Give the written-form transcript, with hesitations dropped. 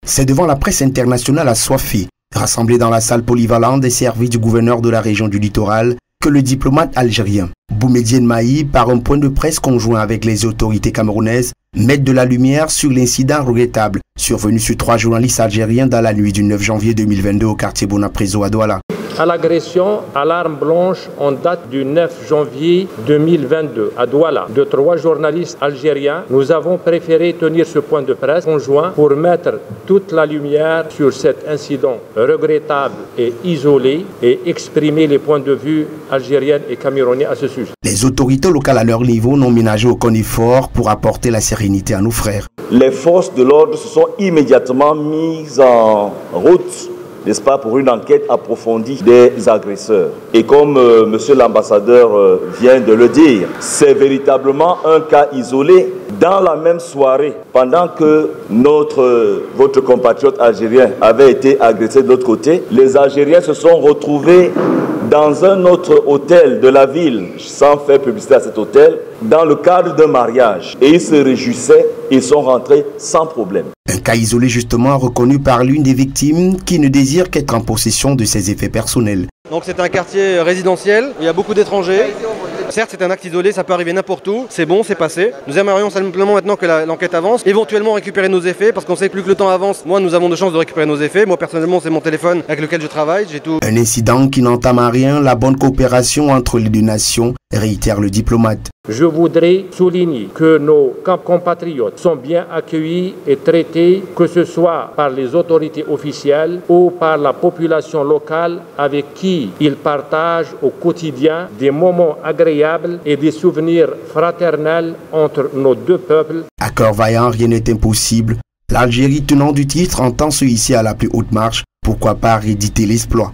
C'est devant la presse internationale assoiffée, rassemblée dans la salle polyvalente des services du gouverneur de la région du littoral, que le diplomate algérien Boumedienne Mahi, par un point de presse conjoint avec les autorités camerounaises, met de la lumière sur l'incident regrettable survenu sur 3 journalistes algériens dans la nuit du 9 janvier 2022 au quartier Bonapreso à Douala. À l'agression à l'arme blanche en date du 9 janvier 2022 à Douala de 3 journalistes algériens, nous avons préféré tenir ce point de presse conjoint pour mettre toute la lumière sur cet incident regrettable et isolé et exprimer les points de vue algériens et camerounais à ce sujet. Les autorités locales à leur niveau n'ont ménagé aucun effort pour apporter la sérénité à nos frères. Les forces de l'ordre se sont immédiatement mises en route, n'est-ce pas, pour une enquête approfondie des agresseurs. Et comme monsieur l'ambassadeur vient de le dire, c'est véritablement un cas isolé. Dans la même soirée, pendant que votre compatriote algérien avait été agressé de l'autre côté, les Algériens se sont retrouvés dans un autre hôtel de la ville, sans faire publicité à cet hôtel, dans le cadre d'un mariage. Et ils se réjouissaient, ils sont rentrés sans problème. Un cas isolé justement reconnu par l'une des victimes qui ne désire qu'être en possession de ses effets personnels. Donc c'est un quartier résidentiel, il y a beaucoup d'étrangers. Certes, c'est un acte isolé, ça peut arriver n'importe où. C'est bon, c'est passé. Nous aimerions simplement maintenant que l'enquête avance, éventuellement récupérer nos effets, parce qu'on sait que plus que le temps avance, moins nous avons de chances de récupérer nos effets. Moi, personnellement, c'est mon téléphone avec lequel je travaille. J'ai tout. Un incident qui n'entame en rien la bonne coopération entre les deux nations, réitère le diplomate. Je voudrais souligner que nos compatriotes sont bien accueillis et traités, que ce soit par les autorités officielles ou par la population locale avec qui ils partagent au quotidien des moments agréables et des souvenirs fraternels entre nos deux peuples. À cœur vaillant, rien n'est impossible. L'Algérie, tenant du titre, entend se hisser à la plus haute marche. Pourquoi pas rééditer l'exploit?